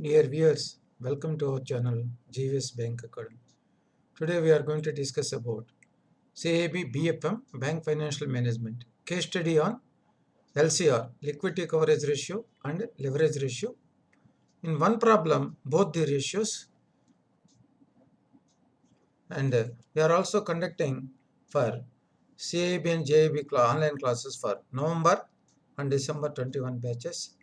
Dear viewers, welcome to our channel GVS Bank Academy. Today we are going to discuss about CAB BFM Bank Financial Management case study on LCR liquidity coverage ratio and leverage ratio. In one problem, both the ratios, and we are also conducting for CAB and JAB online classes for November and December 21 batches.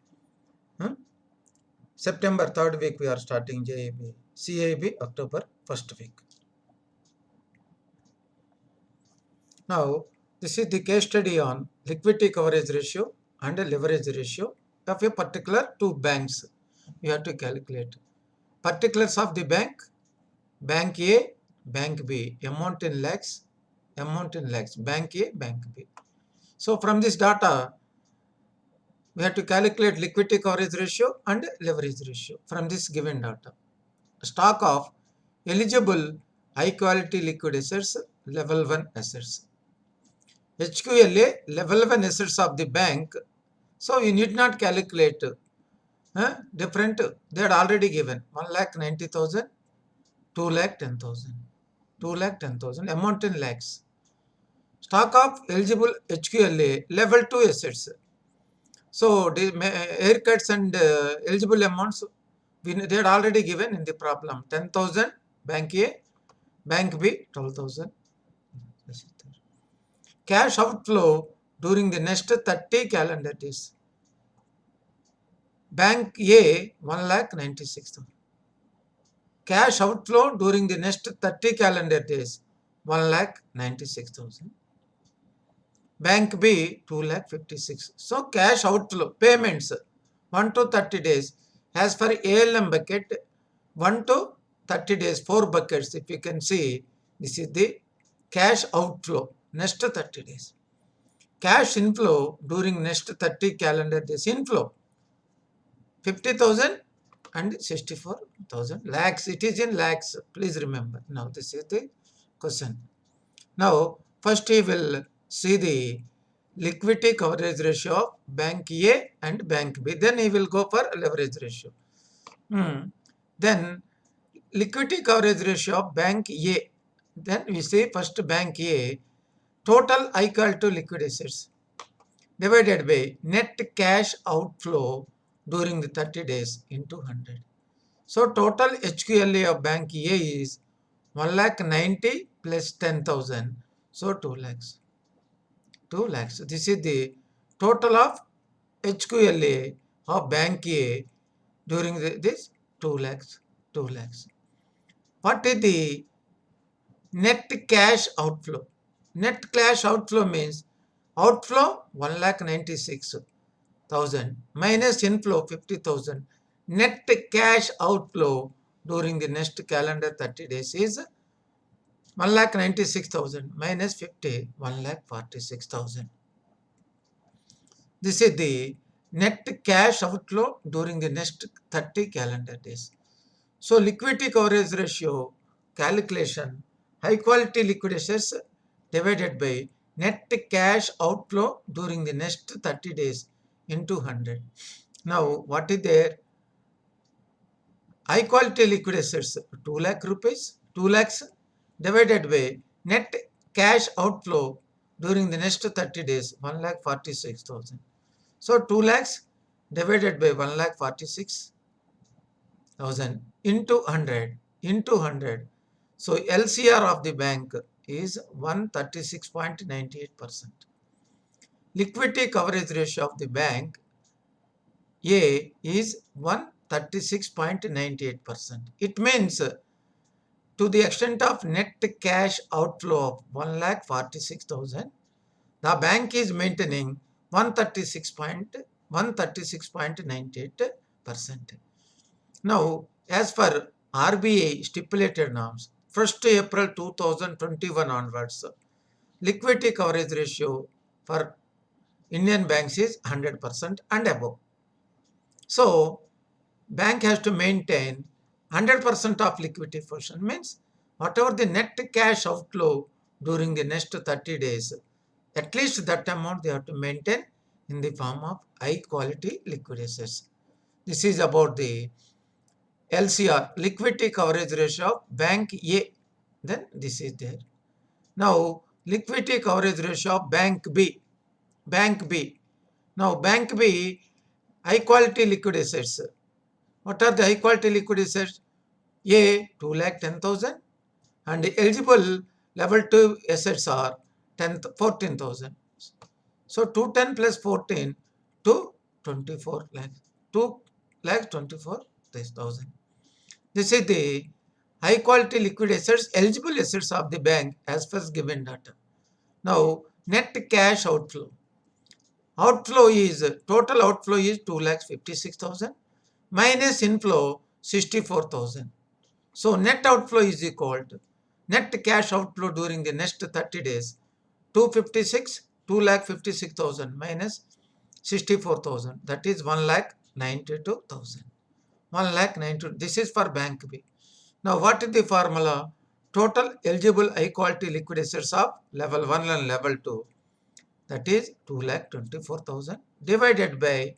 September 3rd week we are starting JAB, CAB October 1st week. Now, this is the case study on liquidity coverage ratio and leverage ratio of a particular two banks. You have to calculate particulars of the bank, bank A, bank B, amount in lakhs, bank A, bank B. So from this data, we have to calculate liquidity coverage ratio and leverage ratio from this given data. Stock of eligible high quality liquid assets, level 1 assets. HQLA, level 1 assets of the bank. So you need not calculate different. They had already given 1,90,000, 2,10,000, 2,10,000 amount in lakhs. Stock of eligible HQLA level 2 assets. So the haircuts and eligible amounts they had already given in the problem. 10,000 bank A, bank B 12,000. Cash outflow during the next 30 calendar days. Bank A 1,96,000. Cash outflow during the next 30 calendar days 1,96,000. Bank B 2,56,000. So cash outflow payments 1 to 30 days. As for ALM bucket 1 to 30 days 4 buckets. If you can see, this is the cash outflow next 30 days. Cash inflow during next 30 calendar days. Inflow 50,000 and 64,000 lakhs. It is in lakhs. Please remember. Now this is the question. Now first we will see the liquidity coverage ratio of bank A and bank B. Then he will go for leverage ratio. Then liquidity coverage ratio of bank A. Then we say first bank A, total equal to liquid assets divided by net cash outflow during the 30 days into 100. So total HQLA of bank A is 1,90,000 plus 10,000. So 2 lakhs. 2 lakhs. This is the total of HQLA of bank A during this 2 lakhs. 2 lakhs. What is the net cash outflow? Net cash outflow means outflow 1,96,000 minus inflow 50,000. Net cash outflow during the next calendar 30 days is 1,96,000 minus 50, 1,46,000. This is the net cash outflow during the next 30 calendar days. So liquidity coverage ratio calculation, high quality liquid assets divided by net cash outflow during the next 30 days into 100. Now what is there? High quality liquid assets 2 lakh rupees, 2 lakhs divided by net cash outflow during the next 30 days 1,46,000. So 2 lakhs divided by 1,46,000 into 100 into 100. So LCR of the bank is 136.98%. Liquidity coverage ratio of the bank A is 136.98%. It means to the extent of net cash outflow of 1,46,000, the bank is maintaining 136.98%. Now, as per RBI stipulated norms, 1st April 2021 onwards, liquidity coverage ratio for Indian banks is 100% and above. So, bank has to maintain 100% of liquidity portion, means whatever the net cash outflow during the next 30 days, at least that amount they have to maintain in the form of high quality liquid assets. This is about the LCR, liquidity coverage ratio of bank A. Then this is there. Now, liquidity coverage ratio of bank B. Bank B. Now, bank B, high quality liquid assets. What are the high quality liquid assets? A, 2,10,000, and eligible level 2 assets are 14,000. So 210 plus 14 to 24 lakhs. 2 lakhs 24,000. This is the high quality liquid assets, eligible assets of the bank as per given data. Now, net cash outflow. Total outflow is 2,56,000 minus inflow 64,000. So net outflow is equal to net cash outflow during the next 30 days 2,56,000 minus 64,000, that is 1,92,000. 1,92,000. This is for bank B. Now what is the formula? Total eligible high quality liquid assets of level 1 and level 2, that is 2,24,000 divided by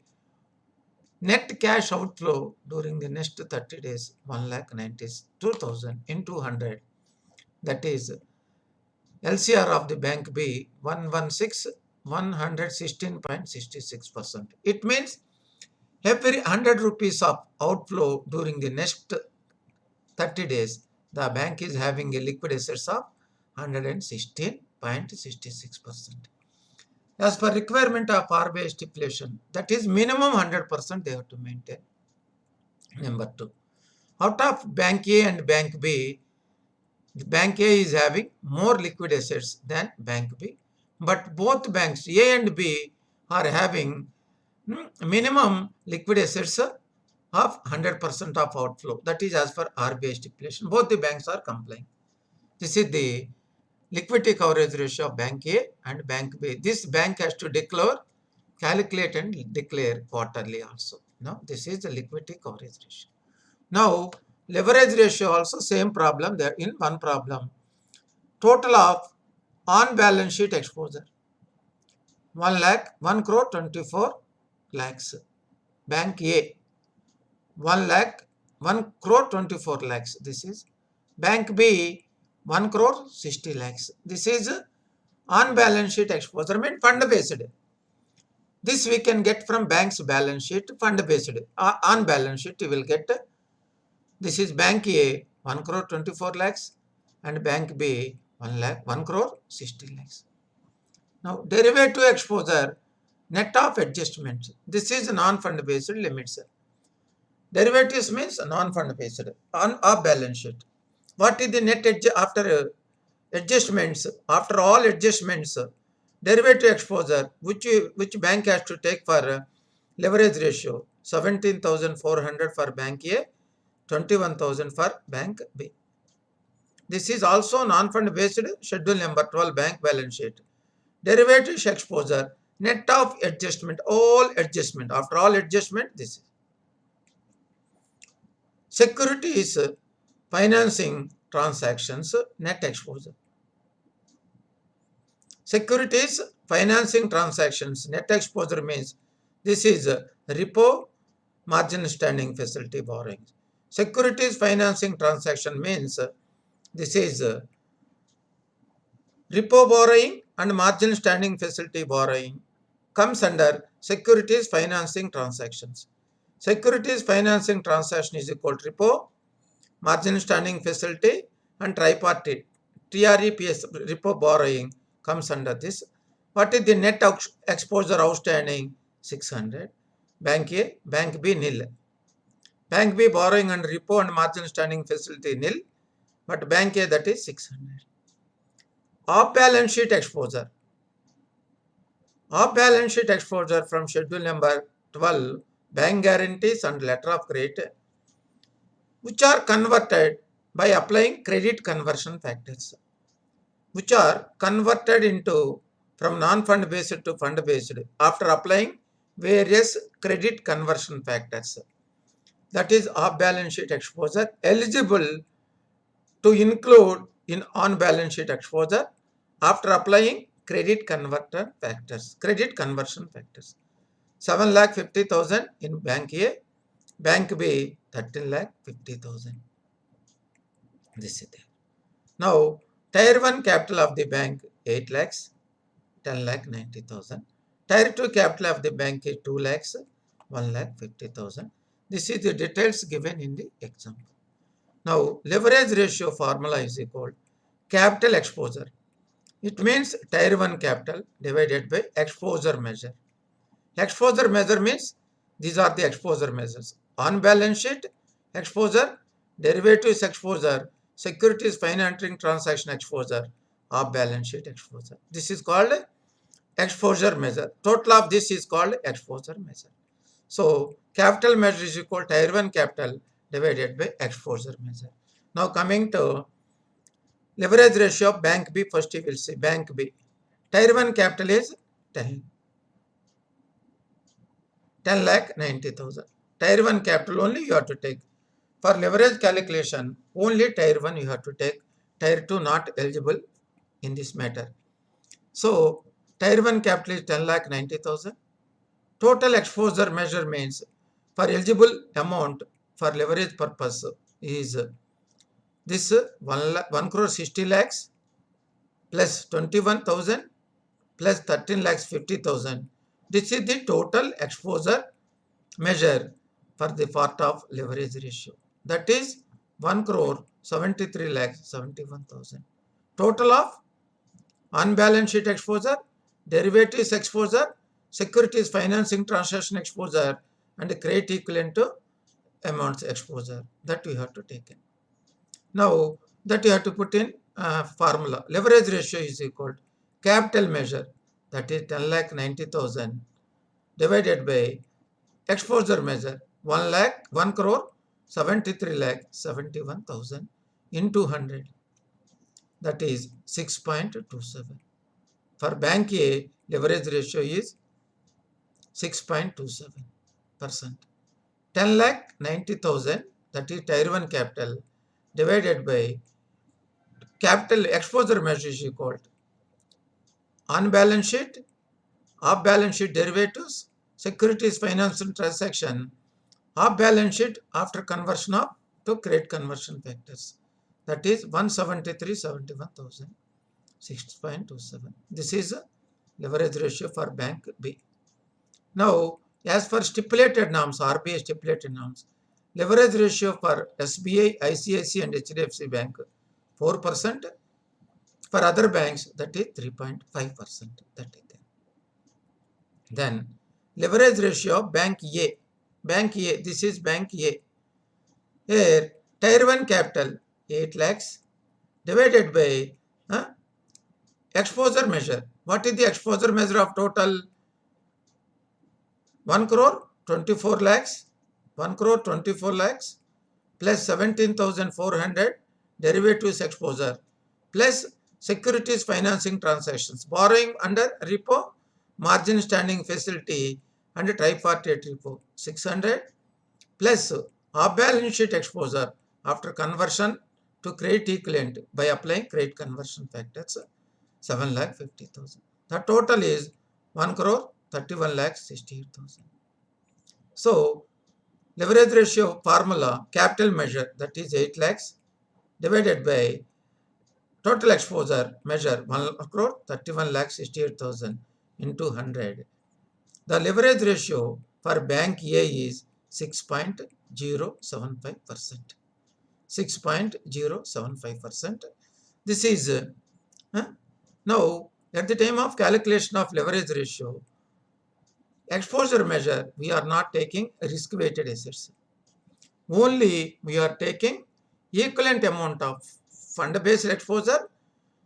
net cash outflow during the next 30 days 1,92,000 into 100, that is LCR of the bank B 116.66%. It means every 100 rupees of outflow during the next 30 days, the bank is having a liquid assets of 116.66%. As per requirement of RBI stipulation, that is minimum 100% they have to maintain. Number 2, out of bank A and bank B, bank A is having more liquid assets than bank B, but both banks A and B are having minimum liquid assets of 100% of outflow. That is as per RBI stipulation. Both the banks are complying. This is the liquidity coverage ratio of bank A and bank B. This bank has to calculate and declare quarterly also. Now, this is the liquidity coverage ratio. Now, leverage ratio also same problem there in one problem. Total of on balance sheet exposure 1 crore 24 lakhs. Bank A 1 crore 24 lakhs. This is bank B 1 crore 60 lakhs. This is on balance sheet exposure, means fund based. This we can get from bank's balance sheet, fund based. On balance sheet you will get. This is bank A 1 crore 24 lakhs and bank B 1 crore 60 lakhs. Now derivative exposure net of adjustments. This is non-fund based limits. Derivatives means non-fund based on off balance sheet. What is the net after adjustments? After all adjustments, derivative exposure which bank has to take for leverage ratio 17,400 for bank A, 21,000 for bank B. This is also non-fund based schedule number 12 bank balance sheet. Derivative exposure net of adjustment, all adjustment, after all adjustment, this is. Securities financing transactions net exposure. Securities financing transactions net exposure means this is repo margin standing facility borrowing. Securities financing transaction means this is repo borrowing and margin standing facility borrowing comes under securities financing transactions. Securities financing transaction is equal to repo, margin standing facility and tripartite. TREPS repo borrowing comes under this. What is the net exposure outstanding? 600. Bank A, bank B nil. Bank B borrowing and repo and margin standing facility nil, but bank A that is 600. Off balance sheet exposure. Off balance sheet exposure from schedule number 12 bank guarantees and letter of credit which are converted by applying credit conversion factors, which are converted into from non-fund based to fund based after applying various credit conversion factors. That is off balance sheet exposure eligible to include in on balance sheet exposure after applying credit conversion factors. 7,50,000 in bank A, Bank B 13,50,000. This is there. Now, Tier 1 capital of the bank 8 lakhs, 10,90,000. Tier 2 capital of the bank is 2 lakhs, 1,50,000. This is the details given in the example. Now, leverage ratio formula is equal capital exposure. It means Tier 1 capital divided by exposure measure. Exposure measure means these are the exposure measures. On balance sheet exposure, derivatives exposure, securities financing transaction exposure, off balance sheet exposure. This is called exposure measure. Total of this is called exposure measure. So capital measure is equal to Tier 1 capital divided by exposure measure. Now coming to leverage ratio of bank B, first you will see bank B. Tier 1 capital is 10,90,000. Tier 1 capital only you have to take. For leverage calculation, only Tier 1 you have to take. Tier 2 not eligible in this matter. So, Tier 1 capital is 10,90,000. Total exposure measure means for eligible amount for leverage purpose is this 1 crore 60 lakhs plus 21,000 plus 13 lakhs 50,000. This is the total exposure measure for the part of leverage ratio. That is 1 crore 73 lakhs 71,000. Total of on balance sheet exposure, derivatives exposure, securities financing transaction exposure, and credit equivalent to amounts exposure that we have to take in. Now that you have to put in formula. Leverage ratio is equal to capital measure, that is 10,90,000 divided by exposure measure 1 crore 73 lakh 71,000 into 100, that is 6.27. For bank A, leverage ratio is 6.27%. 10,90,000, that is Tier 1 capital, divided by capital exposure measure is equal to on balance sheet, off balance sheet derivatives, securities financing transaction, off balance sheet after conversion of to credit conversion factors. That is 173,71,000, 6.27. This is a leverage ratio for bank B. Now, as for stipulated norms, RBI stipulated norms, leverage ratio for SBI, ICICI and HDFC Bank 4%. For other banks, that is 3.5%. That is there. Then leverage ratio of bank A. Bank A, this is bank A. Here, Tier 1 capital 8 lakhs divided by exposure measure. What is the exposure measure of total? 1 crore 24 lakhs, 1 crore 24 lakhs plus 17,400 derivatives exposure plus securities financing transactions, borrowing under repo, margin standing facility and tripartite repo 600 plus off balance sheet exposure after conversion to credit equivalent by applying credit conversion factors 7,50,000. The total is 1 crore 31,68,000. So leverage ratio formula capital measure, that is 8 lakhs divided by total exposure measure 1 crore 31,68,000 into 100. The leverage ratio for bank A is 6.075%. 6.075%. This is now at the time of calculation of leverage ratio, exposure measure, we are not taking risk weighted assets. Only we are taking equivalent amount of fund based exposure,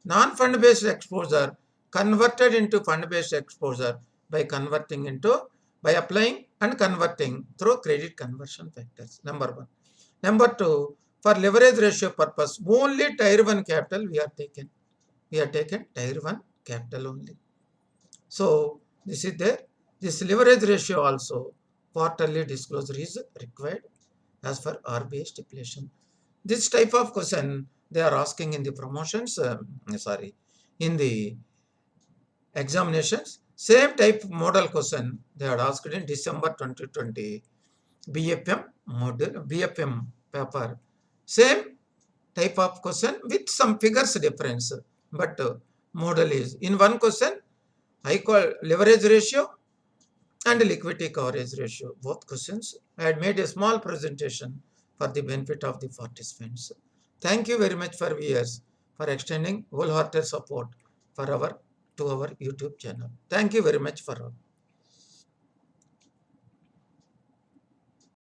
non fund based exposure converted into fund based exposure by applying and converting through credit conversion factors. Number 1. Number 2, for leverage ratio purpose, only Tier 1 capital we are taken. We are taken Tier 1 capital only. So this is there. This leverage ratio also quarterly disclosure is required as per RBI stipulation. This type of question they are asking in the promotions, in the examinations. Same type model question they are asked in December 2020 BFM model BFM paper. Same type of question with some figures difference, but model is in one question I call leverage ratio and liquidity coverage ratio. Both questions I had made a small presentation for the benefit of the participants. Thank you very much for viewers for extending wholehearted support for our YouTube channel. Thank you very much for all.